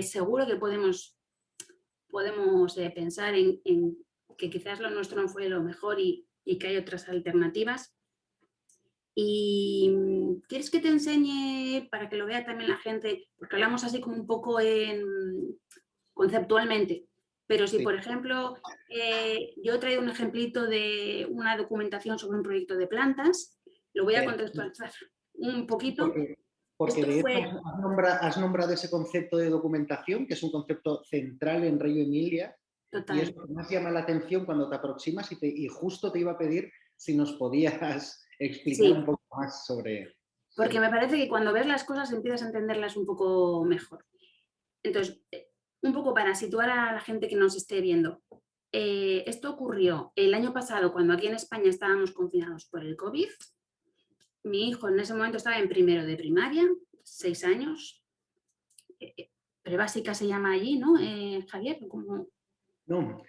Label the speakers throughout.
Speaker 1: seguro que podemos pensar en que quizás lo nuestro no fue lo mejor y que hay otras alternativas. Y ¿quieres que te enseñe para que lo vea también la gente? Porque hablamos así como un poco conceptualmente. Pero si,
Speaker 2: Sí.
Speaker 1: por ejemplo, yo he traído un ejemplito de una documentación sobre un proyecto de plantas, lo voy a contextualizar un poquito.
Speaker 2: Porque
Speaker 1: Esto
Speaker 2: de hecho
Speaker 1: fue
Speaker 2: has nombrado ese concepto de documentación, que es un concepto central en Reggio Emilia, y es
Speaker 1: total.
Speaker 2: lo que más llama la atención cuando te aproximas y justo te iba a pedir si nos podías explicar un
Speaker 1: Sí,
Speaker 2: poco más sobre
Speaker 1: porque
Speaker 2: el
Speaker 1: me parece que cuando ves las cosas empiezas a entenderlas un poco mejor. Entonces, un poco para situar a la gente que nos esté viendo. Esto ocurrió el año pasado cuando aquí en España estábamos confinados por el COVID. Mi hijo en ese momento estaba en primero de primaria, 6 años. Prebásica se llama allí, ¿no, Javier? ¿Cómo?
Speaker 2: No,
Speaker 1: No.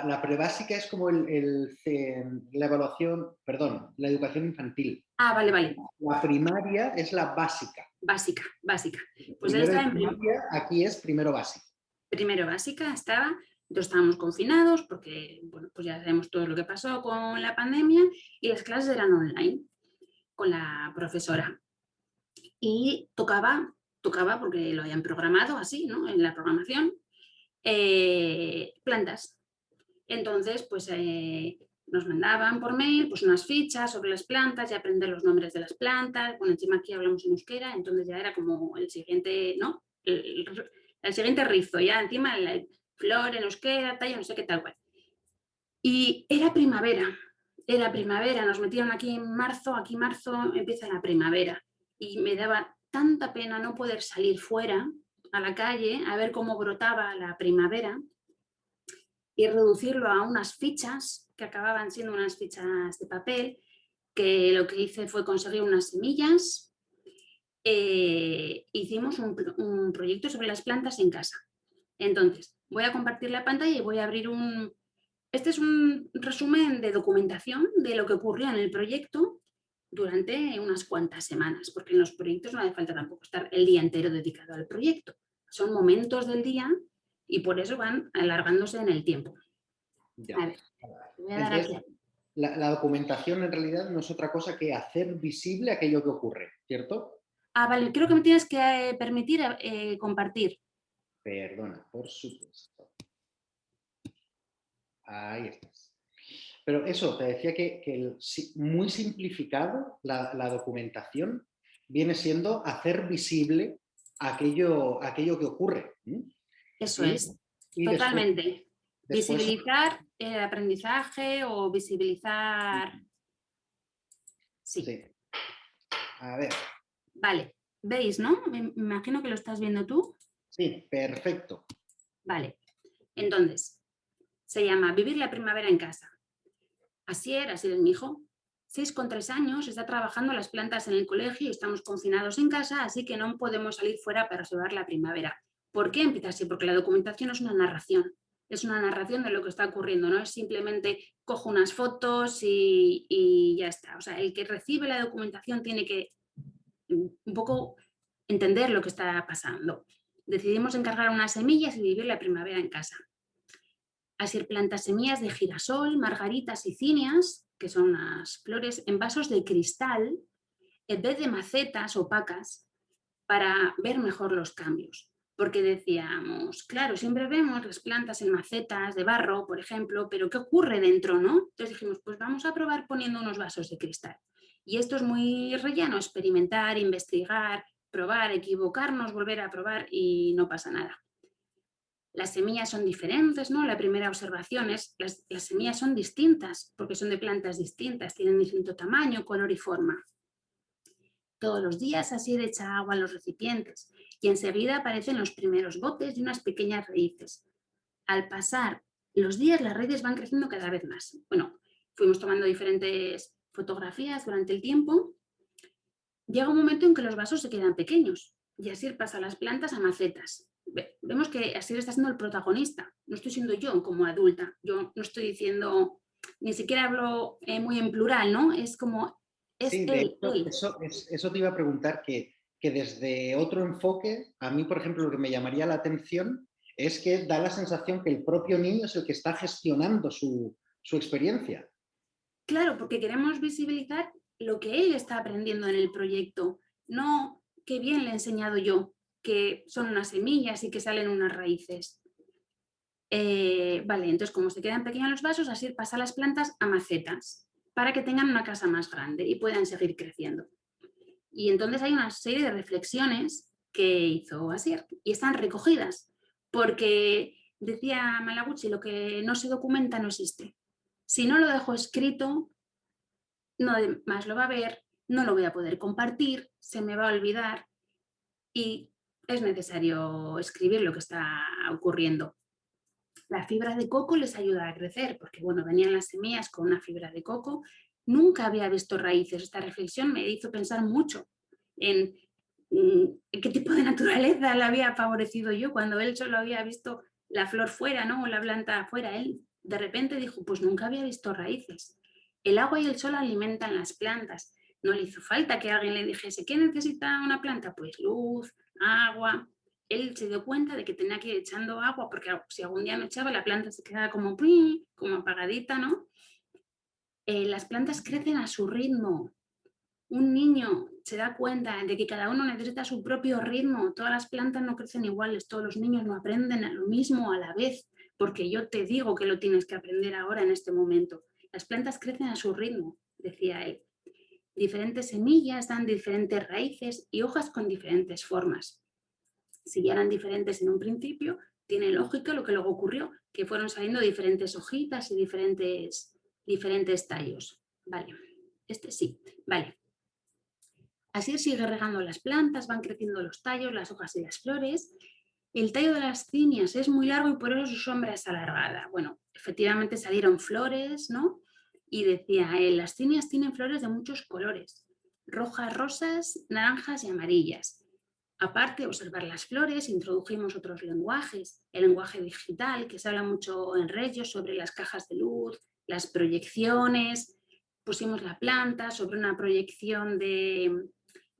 Speaker 2: la prebásica es como la evaluación, perdón, la educación infantil.
Speaker 1: Ah, vale, vale.
Speaker 2: La primaria es la básica.
Speaker 1: Básica, básica. Pues él
Speaker 2: Primero de
Speaker 1: estaba en
Speaker 2: primaria, aquí es primero básico.
Speaker 1: primero básica, entonces estábamos confinados porque, bueno, pues ya sabemos todo lo que pasó con la pandemia y las clases eran online con la profesora. Y tocaba porque lo habían programado así, ¿no? En la programación, plantas. Entonces, pues nos mandaban por mail pues unas fichas sobre las plantas y aprender los nombres de las plantas. Bueno, encima aquí hablamos en euskera, entonces ya era como el siguiente, ¿no? El siguiente rizo, ya encima la flor en euskera, talla, no sé qué tal cual. Y era primavera, nos metieron aquí marzo empieza la primavera. Y me daba tanta pena no poder salir fuera a la calle a ver cómo brotaba la primavera y reducirlo a unas fichas que acababan siendo unas fichas de papel, que lo que hice fue conseguir unas semillas. Hicimos un proyecto sobre las plantas en casa. Entonces, voy a compartir la pantalla y voy a abrir Este es un resumen de documentación de lo que ocurrió en el proyecto durante unas cuantas semanas, porque en los proyectos no hace falta tampoco estar el día entero dedicado al proyecto. Son momentos del día y por eso van alargándose en el tiempo. A
Speaker 2: Ya.
Speaker 1: ver, te voy a dar
Speaker 2: Entonces,
Speaker 1: aquí.
Speaker 2: la documentación en realidad no es otra cosa que hacer visible aquello que ocurre, ¿cierto?
Speaker 1: Ah, vale, creo que me tienes que permitir compartir.
Speaker 2: Perdona, por supuesto. Ahí estás. Pero eso, te decía que muy simplificado la documentación viene siendo hacer visible aquello que ocurre.
Speaker 1: Eso
Speaker 2: Y,
Speaker 1: es,
Speaker 2: y
Speaker 1: totalmente.
Speaker 2: después,
Speaker 1: Visibilizar el aprendizaje o visibilizar... Sí,
Speaker 2: sí, a ver,
Speaker 1: vale. ¿Veis, no? Me imagino que lo estás viendo tú.
Speaker 2: sí, perfecto.
Speaker 1: Vale. Entonces, se llama Vivir la primavera en casa. Así es mi hijo. 6 con 3 años, está trabajando las plantas en el colegio y estamos confinados en casa, así que no podemos salir fuera para observar la primavera. ¿Por qué empieza así? Porque la documentación es una narración de lo que está ocurriendo, no es simplemente cojo unas fotos y ya está. O sea, el que recibe la documentación tiene que un poco entender lo que está pasando. Decidimos encargar unas semillas y vivir la primavera en casa. Así plantas semillas de girasol, margaritas y cíneas, que son unas flores en vasos de cristal, en vez de macetas opacas, para ver mejor los cambios. Porque decíamos, claro, siempre vemos las plantas en macetas de barro, por ejemplo, pero ¿qué ocurre dentro, no? Entonces dijimos, pues vamos a probar poniendo unos vasos de cristal. Y esto es muy rellano, experimentar, investigar, probar, equivocarnos, volver a probar y no pasa nada. Las semillas son diferentes, ¿no? La primera observación es las semillas son distintas porque son de plantas distintas, tienen distinto tamaño, color y forma. Todos los días así de echa agua en los recipientes y enseguida aparecen los primeros botes y unas pequeñas raíces. Al pasar los días las raíces van creciendo cada vez más. Bueno, fuimos tomando diferentes fotografías durante el tiempo. Llega un momento en que los vasos se quedan pequeños y así pasa las plantas a macetas. Vemos que Asier está siendo el protagonista, no estoy siendo yo como adulta, yo no estoy diciendo, ni siquiera hablo muy en plural, ¿no? Es como, es
Speaker 2: Sí, de
Speaker 1: él,
Speaker 2: hecho,
Speaker 1: él.
Speaker 2: eso te iba a preguntar que desde otro enfoque, a mí, por ejemplo, lo que me llamaría la atención es que da la sensación que el propio niño es el que está gestionando su experiencia.
Speaker 1: Claro, porque queremos visibilizar lo que él está aprendiendo en el proyecto, no qué bien le he enseñado yo, que son unas semillas y que salen unas raíces. Vale, entonces como se quedan pequeños los vasos, así pasa las plantas a macetas para que tengan una casa más grande y puedan seguir creciendo. Y entonces hay una serie de reflexiones que hizo Asier y están recogidas, porque decía Malaguchi, lo que no se documenta no existe. Si no lo dejo escrito, no más lo va a ver, no lo voy a poder compartir, se me va a olvidar y es necesario escribir lo que está ocurriendo. La fibra de coco les ayuda a crecer, porque bueno, venían las semillas con una fibra de coco. Nunca había visto raíces. Esta reflexión me hizo pensar mucho en qué tipo de naturaleza la había favorecido yo cuando él solo había visto la flor fuera, ¿no? O la planta fuera. Él de repente dijo, pues nunca había visto raíces. El agua y el sol alimentan las plantas. No le hizo falta que alguien le dijese, ¿qué necesita una planta? Pues luz, agua. Él se dio cuenta de que tenía que ir echando agua, porque si algún día no echaba, la planta se quedaba como apagadita, ¿no? Las plantas crecen a su ritmo. Un niño se da cuenta de que cada uno necesita su propio ritmo. Todas las plantas no crecen iguales, todos los niños no aprenden a lo mismo a la vez, porque yo te digo que lo tienes que aprender ahora en este momento. Las plantas crecen a su ritmo, decía él. Diferentes semillas dan diferentes raíces y hojas con diferentes formas. Si ya eran diferentes en un principio, tiene lógica lo que luego ocurrió, que fueron saliendo diferentes hojitas y diferentes tallos. Vale, este sí, vale. Así sigue regando las plantas, van creciendo los tallos, las hojas y las flores. El tallo de las cinias es muy largo y por eso su sombra es alargada. Bueno, efectivamente salieron flores, ¿no? Y decía, las cinias tienen flores de muchos colores, rojas, rosas, naranjas y amarillas. Aparte de observar las flores, introdujimos otros lenguajes, el lenguaje digital, que se habla mucho en Reggio sobre las cajas de luz, las proyecciones, pusimos la planta sobre una proyección de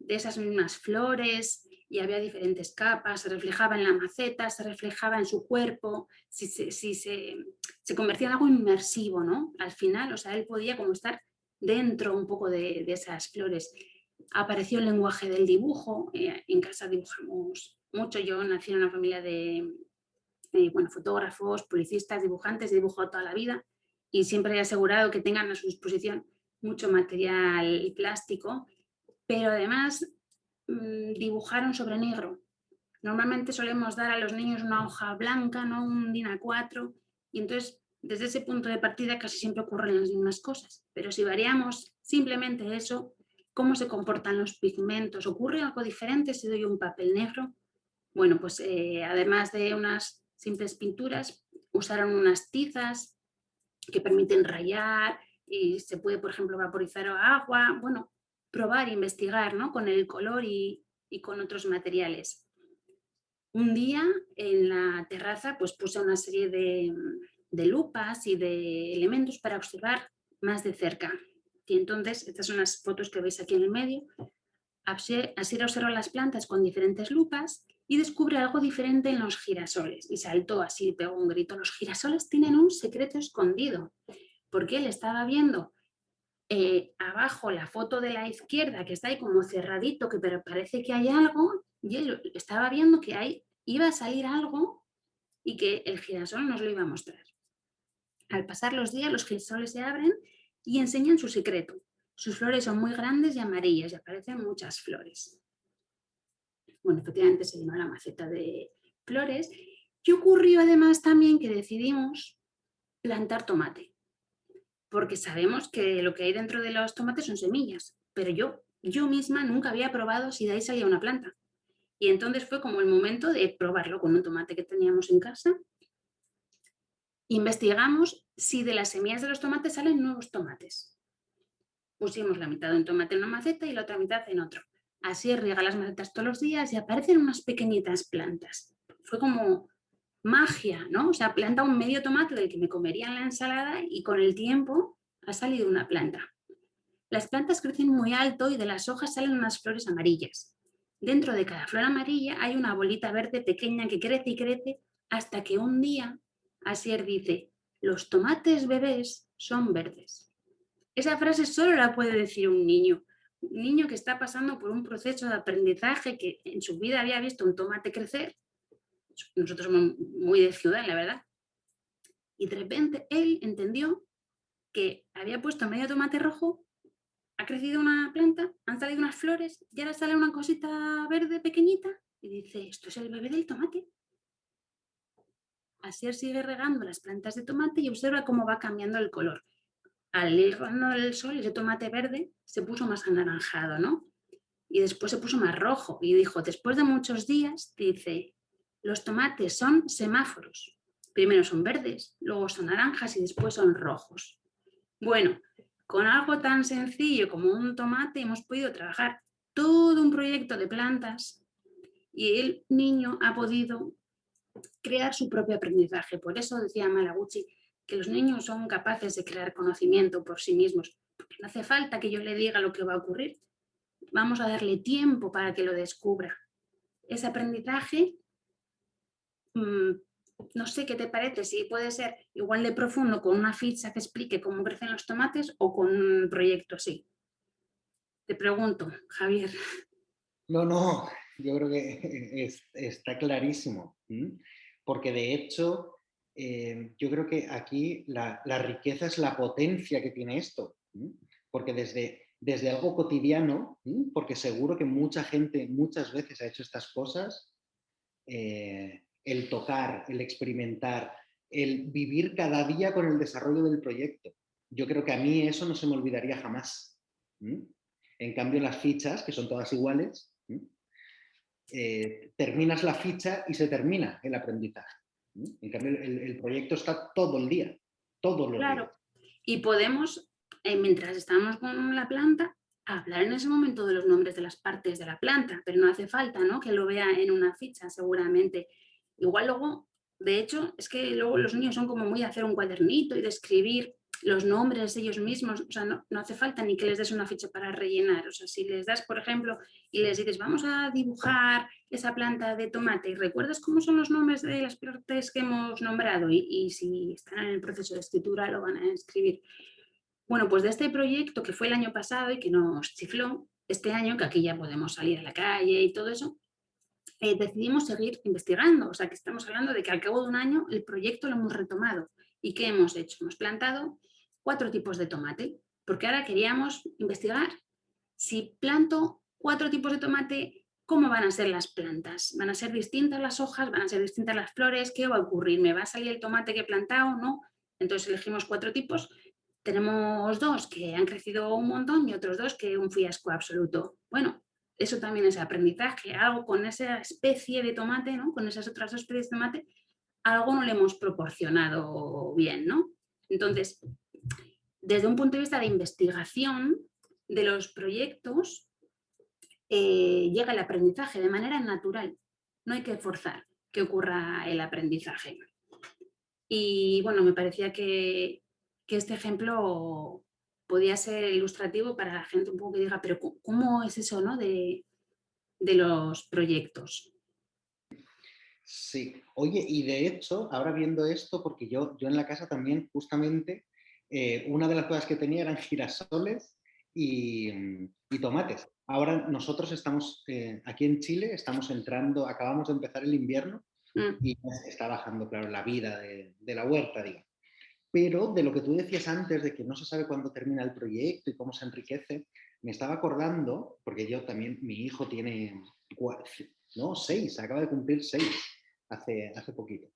Speaker 1: esas mismas flores y había diferentes capas, se reflejaba en la maceta, se reflejaba en su cuerpo, se convertía en algo inmersivo, ¿no? Al final, o sea, él podía como estar dentro un poco de esas flores. Apareció el lenguaje del dibujo, en casa dibujamos mucho, yo nací en una familia de fotógrafos, publicistas, dibujantes, he dibujado toda la vida y siempre he asegurado que tengan a su disposición mucho material plástico, pero además dibujaron sobre negro. Normalmente solemos dar a los niños una hoja blanca, ¿no? Un DIN A4, y entonces desde ese punto de partida casi siempre ocurren las mismas cosas, pero si variamos simplemente eso, cómo se comportan los pigmentos, ¿ocurre algo diferente si doy un papel negro? Bueno, pues además de unas simples pinturas, usaron unas tizas que permiten rayar y se puede, por ejemplo, vaporizar agua. Bueno, probar, investigar, ¿no? Con el color y con otros materiales. Un día en la terraza pues puse una serie de lupas y de elementos para observar más de cerca. Y entonces, estas son las fotos que veis aquí en el medio. Así observa las plantas con diferentes lupas y descubre algo diferente en los girasoles. Y saltó así, pegó un grito. Los girasoles tienen un secreto escondido, porque él estaba viendo abajo la foto de la izquierda, que está ahí como cerradito, que pero parece que hay algo, y él estaba viendo que ahí iba a salir algo y que el girasol nos lo iba a mostrar. Al pasar los días, los girasoles se abren y enseñan su secreto. Sus flores son muy grandes y amarillas y aparecen muchas flores. Bueno, efectivamente se llenó la maceta de flores. Y ocurrió además también que decidimos plantar tomate, porque sabemos que lo que hay dentro de los tomates son semillas, pero yo misma nunca había probado si de ahí salía una planta. Y entonces fue como el momento de probarlo con un tomate que teníamos en casa. Investigamos si de las semillas de los tomates salen nuevos tomates. Pusimos la mitad de un tomate en una maceta y la otra mitad en otro. Así riega las macetas todos los días y aparecen unas pequeñitas plantas. Fue como magia, ¿no? O sea, planta un medio tomate del que me comería en la ensalada y con el tiempo ha salido una planta. Las plantas crecen muy alto y de las hojas salen unas flores amarillas. Dentro de cada flor amarilla hay una bolita verde pequeña que crece y crece hasta que un día Asier dice, los tomates bebés son verdes. Esa frase solo la puede decir un niño que está pasando por un proceso de aprendizaje que en su vida había visto un tomate crecer. Nosotros somos muy de ciudad, la verdad. Y de repente él entendió que había puesto medio tomate rojo, ha crecido una planta, han salido unas flores y ahora sale una cosita verde pequeñita y dice, esto es el bebé del tomate. Asier sigue regando las plantas de tomate y observa cómo va cambiando el color. Al ir dando el sol, ese tomate verde se puso más anaranjado, ¿no? Y después se puso más rojo y dijo, después de muchos días, dice, los tomates son semáforos. Primero son verdes, luego son naranjas y después son rojos. Bueno, con algo tan sencillo como un tomate hemos podido trabajar todo un proyecto de plantas y el niño ha podido crear su propio aprendizaje. Por eso decía Malaguchi que los niños son capaces de crear conocimiento por sí mismos, porque no hace falta que yo le diga lo que va a ocurrir, vamos a darle tiempo para que lo descubra. Ese aprendizaje, no sé qué te parece, si puede ser igual de profundo con una ficha que explique cómo crecen los tomates o con un proyecto así. Te pregunto, Javier.
Speaker 2: No, no, yo creo que está clarísimo, porque de hecho yo creo que aquí la riqueza es la potencia que tiene esto, porque desde algo cotidiano, porque seguro que mucha gente muchas veces ha hecho estas cosas, el tocar, el experimentar, el vivir cada día con el desarrollo del proyecto. Yo creo que a mí eso no se me olvidaría jamás. En cambio, las fichas, que son todas iguales, terminas la ficha y se termina el aprendizaje. En cambio, el proyecto está todo el día, todos los días.
Speaker 1: Claro, y podemos, mientras estamos con la planta, hablar en ese momento de los nombres de las partes de la planta, pero no hace falta, ¿no?, que lo vea en una ficha, seguramente. Igual luego, de hecho, es que luego los niños son como muy de hacer un cuadernito y de escribir los nombres ellos mismos, o sea, no hace falta ni que les des una ficha para rellenar, o sea, si les das, por ejemplo, y les dices, vamos a dibujar esa planta de tomate y recuerdas cómo son los nombres de las partes que hemos nombrado y si están en el proceso de escritura lo van a escribir. Bueno, pues de este proyecto que fue el año pasado y que nos chifló, este año que aquí ya podemos salir a la calle y todo eso, decidimos seguir investigando, o sea que estamos hablando de que al cabo de un año el proyecto lo hemos retomado. ¿Y qué hemos hecho? Hemos plantado 4 tipos de tomate, porque ahora queríamos investigar si planto 4 tipos de tomate, ¿cómo van a ser las plantas? ¿Van a ser distintas las hojas? ¿Van a ser distintas las flores? ¿Qué va a ocurrir? ¿Me va a salir el tomate que he plantado? ¿No? Entonces elegimos 4 tipos. Tenemos 2 que han crecido un montón y otros 2 que un fiasco absoluto. Bueno, eso también es aprendizaje, algo con esa especie de tomate, ¿no?, con esas otras 2 especies de tomate, algo no le hemos proporcionado bien, ¿no? Entonces, desde un punto de vista de investigación de los proyectos, llega el aprendizaje de manera natural. No hay que forzar que ocurra el aprendizaje. Y bueno, me parecía que este ejemplo podía ser ilustrativo para la gente un poco que diga, pero ¿cómo es eso, no?, de los proyectos.
Speaker 2: Sí, oye, y de hecho, ahora viendo esto, porque yo en la casa también, justamente, una de las cosas que tenía eran girasoles y tomates. Ahora nosotros estamos aquí en Chile, estamos entrando, acabamos de empezar el invierno y está bajando, claro, la vida de la huerta, digamos. Pero de lo que tú decías antes, de que no se sabe cuándo termina el proyecto y cómo se enriquece, me estaba acordando, porque yo también, mi hijo tiene 6, acaba de cumplir 6 hace poquito.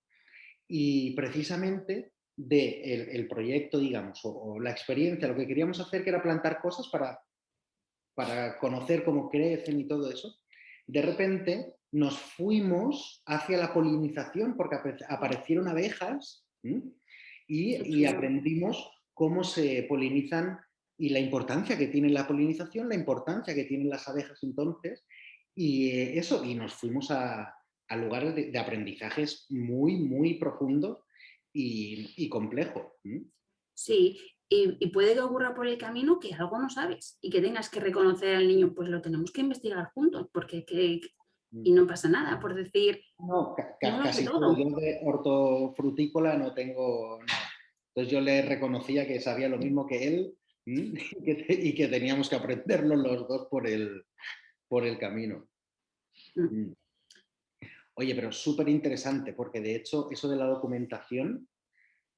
Speaker 2: Y precisamente el proyecto, digamos, o la experiencia, lo que queríamos hacer, que era plantar cosas para conocer cómo crecen y todo eso, de repente nos fuimos hacia la polinización porque aparecieron abejas y aprendimos cómo se polinizan y la importancia que tiene la polinización, la importancia que tienen las abejas entonces, y eso, y nos fuimos a lugares de aprendizajes muy, muy profundos y complejos.
Speaker 1: Sí, Y puede que ocurra por el camino que algo no sabes y que tengas que reconocer al niño, pues lo tenemos que investigar juntos, porque y no pasa nada por decir,
Speaker 2: No,
Speaker 1: no lo sé
Speaker 2: casi todo.
Speaker 1: todo.
Speaker 2: Yo de hortofrutícola no tengo nada. Entonces yo le reconocía que sabía lo mismo que él y que teníamos que aprenderlo los dos por el camino.
Speaker 1: Mm.
Speaker 2: Mm. Oye, pero súper interesante, porque de hecho eso de la documentación,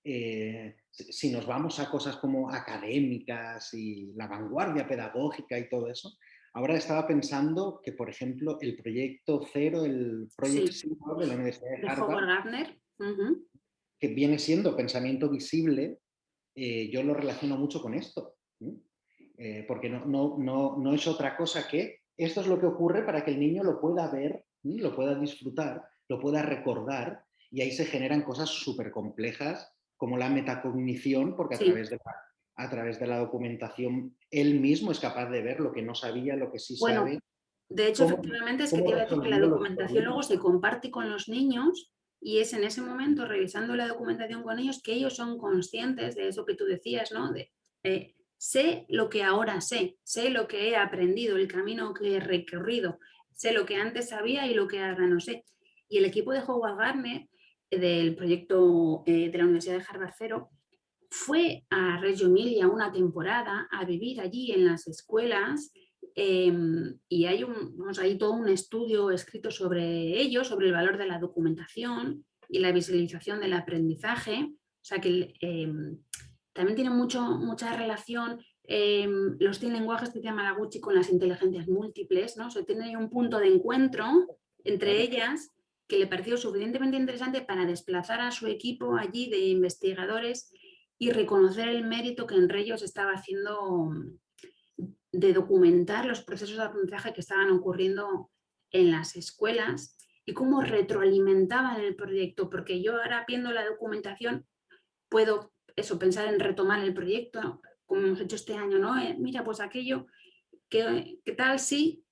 Speaker 2: si nos vamos a cosas como académicas y la vanguardia pedagógica y todo eso, ahora estaba pensando que, por ejemplo, el proyecto Cero, el Project
Speaker 1: Sí,
Speaker 2: Zero de la Universidad de
Speaker 1: de
Speaker 2: Harvard,
Speaker 1: Howard Gardner. Ujú.
Speaker 2: que viene siendo pensamiento visible, yo lo relaciono mucho con esto, ¿sí? Porque no es otra cosa que esto es lo que ocurre para que el niño lo pueda ver, ¿sí? Lo pueda disfrutar, lo pueda recordar, y ahí se generan cosas súper complejas como la metacognición, porque
Speaker 1: Sí.
Speaker 2: a través de la documentación él mismo es capaz de ver lo que no sabía, lo que sí
Speaker 1: Bueno,
Speaker 2: sabe,
Speaker 1: de hecho,
Speaker 2: cómo,
Speaker 1: efectivamente, es que te
Speaker 2: cómo
Speaker 1: iba a decir que la
Speaker 2: resolvió los
Speaker 1: documentación luego
Speaker 2: problemas.
Speaker 1: se comparte con los niños y es en ese momento, revisando la documentación con ellos, que ellos son conscientes de eso que tú decías, ¿no? Sé lo que ahora sé lo que he aprendido, el camino que he recorrido, sé lo que antes sabía y lo que ahora no sé. Y el equipo de Howard Gardner, del proyecto de la Universidad de Harvard Cero, fue a Reggio Emilia una temporada a vivir allí en las escuelas y hay todo un estudio escrito sobre ello, sobre el valor de la documentación y la visualización del aprendizaje. O sea que también tiene mucha relación los 100 lenguajes que llama Malaguchi con las inteligencias múltiples, ¿no? O sea, tiene un punto de encuentro entre
Speaker 2: Claro.
Speaker 1: ellas que le pareció suficientemente interesante para desplazar a su equipo allí de investigadores y reconocer el mérito que en ellos estaba haciendo de documentar los procesos de aprendizaje que estaban ocurriendo en las escuelas y cómo retroalimentaban el proyecto, porque yo ahora viendo la documentación puedo pensar en retomar el proyecto, como hemos hecho este año, ¿no? Mira, pues aquello, ¿qué tal si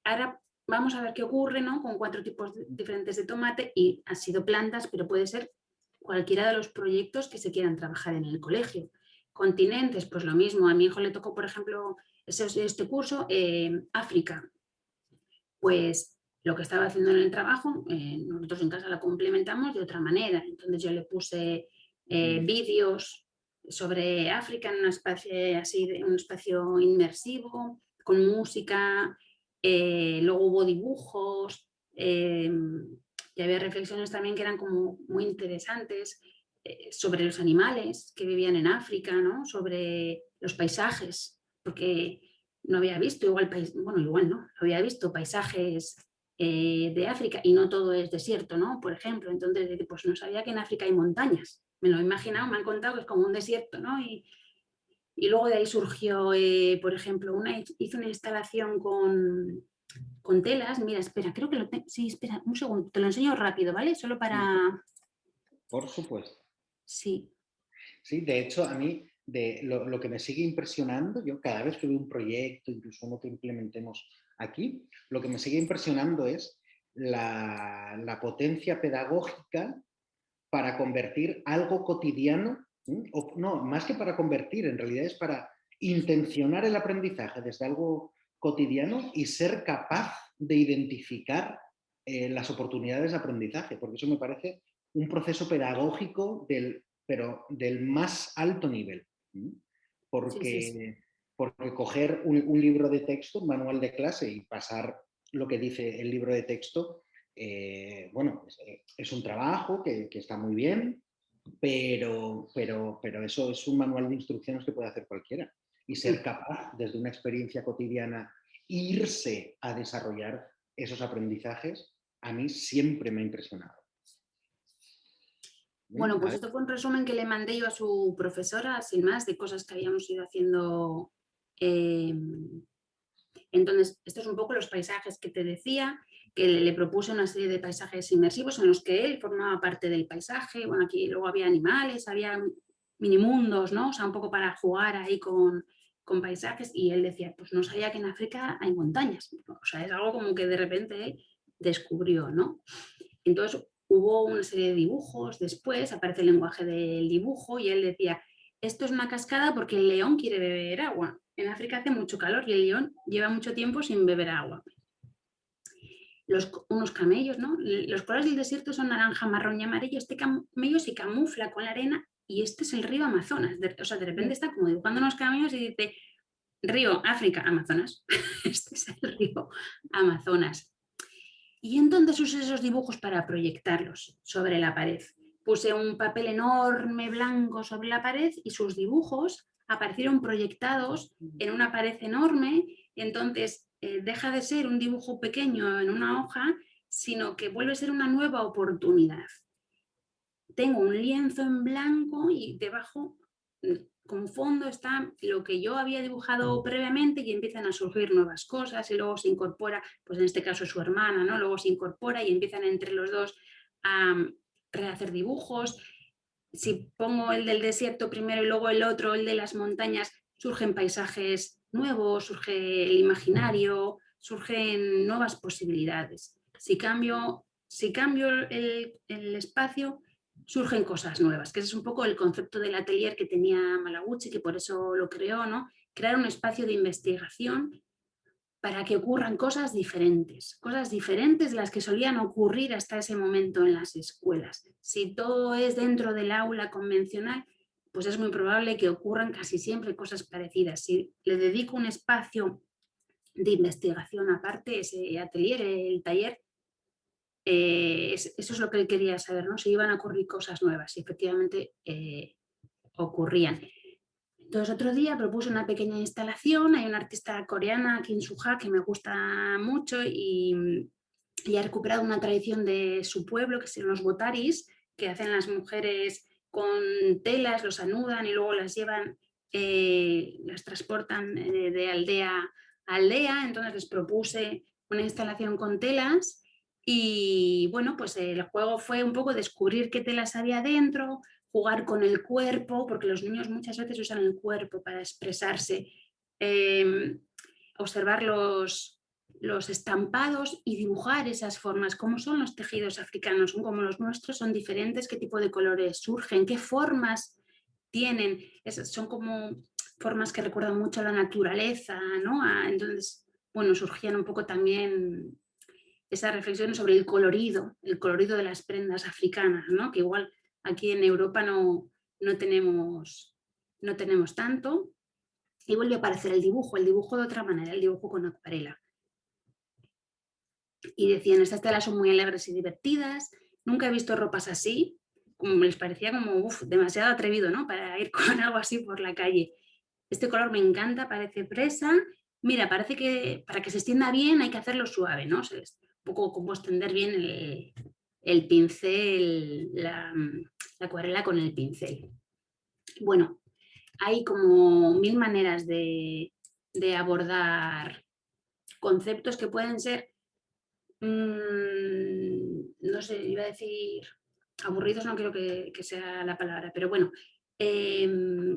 Speaker 1: ahora vamos a ver qué ocurre, ¿no? Con 4 tipos diferentes de tomate y han sido plantas, pero puede ser cualquiera de los proyectos que se quieran trabajar en el colegio. Continentes, pues lo mismo. A mi hijo le tocó, por ejemplo, este curso, África. Pues lo que estaba haciendo en el trabajo, nosotros en casa lo complementamos de otra manera. Entonces yo le puse vídeos sobre África en un espacio inmersivo, con música, luego hubo dibujos, y había reflexiones también que eran como muy interesantes sobre los animales que vivían en África, ¿no? Sobre los paisajes, porque no había visto igual no, había visto paisajes de África y no todo es desierto, ¿no? Por ejemplo, entonces pues no sabía que en África hay montañas, me lo he imaginado, me han contado que es como un desierto, ¿no? Y luego de ahí surgió, por ejemplo, hizo una instalación con telas, mira, espera, creo que sí, espera, un segundo, te lo enseño rápido, ¿vale? Solo para...
Speaker 2: Por supuesto.
Speaker 1: Sí.
Speaker 2: Sí, de hecho, a mí lo que me sigue impresionando, yo cada vez que veo un proyecto, incluso uno que implementemos aquí, lo que me sigue impresionando es la potencia pedagógica para convertir algo cotidiano, o no, más que para convertir, en realidad es para intencionar el aprendizaje desde algo cotidiano y ser capaz de identificar las oportunidades de aprendizaje, porque eso me parece un proceso pedagógico pero del más alto nivel.
Speaker 1: Sí, sí, sí.
Speaker 2: Porque coger un libro de texto, un manual de clase y pasar lo que dice el libro de texto, bueno, es un trabajo que está muy bien, pero eso es un manual de instrucciones que puede hacer cualquiera. Y ser capaz, desde una experiencia cotidiana, irse a desarrollar esos aprendizajes, a mí siempre me ha impresionado.
Speaker 1: Bueno,
Speaker 2: A
Speaker 1: pues
Speaker 2: ver.
Speaker 1: esto fue un resumen que le mandé yo a su profesora, sin más, de cosas que habíamos ido haciendo. eh, entonces, estos son un poco los paisajes que te decía, que le propuse una serie de paisajes inmersivos en los que él formaba parte del paisaje. Bueno, aquí luego había animales, había minimundos, ¿no? O sea, un poco para jugar ahí con paisajes. Y él decía, pues no sabía que en África hay montañas. O sea, es algo como que de repente descubrió, ¿no? Entonces hubo una serie de dibujos, después aparece el lenguaje del dibujo y él decía, esto es una cascada porque el león quiere beber agua. En África hace mucho calor y el león lleva mucho tiempo sin beber agua. Unos camellos, ¿no? Los colores del desierto son naranja, marrón y amarillo. Este camello se camufla con la arena y este es el río Amazonas. O sea, de repente está como dibujando unos camellos y dice, río, África, Amazonas. Este es el río Amazonas. Y entonces usé esos dibujos para proyectarlos sobre la pared. Puse un papel enorme blanco sobre la pared y sus dibujos aparecieron proyectados en una pared enorme. Entonces deja de ser un dibujo pequeño en una hoja, sino que vuelve a ser una nueva oportunidad. Tengo un lienzo en blanco y debajo, como fondo, está lo que yo había dibujado previamente y empiezan a surgir nuevas cosas y luego se incorpora, pues en este caso su hermana, ¿no? Luego se incorpora y empiezan entre los dos a rehacer dibujos. Si pongo el del desierto primero y luego el otro, el de las montañas, surgen paisajes nuevos, surge el imaginario, surgen nuevas posibilidades. Si cambio el espacio, surgen cosas nuevas, que ese es un poco el concepto del atelier que tenía Malaguchi, que por eso lo creó, ¿no? Crear un espacio de investigación para que ocurran cosas diferentes de las que solían ocurrir hasta ese momento en las escuelas. Si todo es dentro del aula convencional, pues es muy probable que ocurran casi siempre cosas parecidas. Si le dedico un espacio de investigación aparte, ese atelier, el taller, eso es lo que él quería saber, ¿no? Si iban a ocurrir cosas nuevas y efectivamente ocurrían. Entonces otro día propuse una pequeña instalación, hay una artista coreana, Kim Soo-ha, que me gusta mucho y ha recuperado una tradición de su pueblo, que son los botaris, que hacen las mujeres con telas, los anudan y luego las llevan, las transportan de aldea a aldea. Entonces les propuse una instalación con telas y bueno, pues el juego fue un poco descubrir qué telas había dentro, jugar con el cuerpo, porque los niños muchas veces usan el cuerpo para expresarse, observar los estampados y dibujar esas formas, cómo son los tejidos africanos, son como los nuestros, son diferentes, qué tipo de colores surgen, qué formas tienen, son como formas que recuerdan mucho a la naturaleza, ¿no? Entonces, bueno, surgían un poco también esa reflexión sobre el colorido de las prendas africanas, ¿no? Que igual aquí en Europa no tenemos tanto. Y vuelve a aparecer el dibujo de otra manera, el dibujo con acuarela. Y decían, estas telas son muy alegres y divertidas, nunca he visto ropas así, como me les parecía como demasiado atrevido, ¿no? Para ir con algo así por la calle. Este color me encanta, parece fresa. Mira, parece que para que se extienda bien hay que hacerlo suave, ¿no? Un poco como extender bien el pincel, la acuarela con el pincel. Bueno, hay como 1000 maneras de abordar conceptos que pueden ser, no sé, iba a decir aburridos, no creo que sea la palabra, pero bueno, que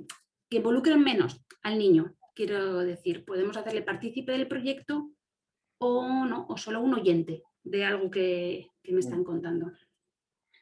Speaker 1: involucren menos al niño. Quiero decir, podemos hacerle partícipe del proyecto o no, o solo un oyente de algo que me están contando.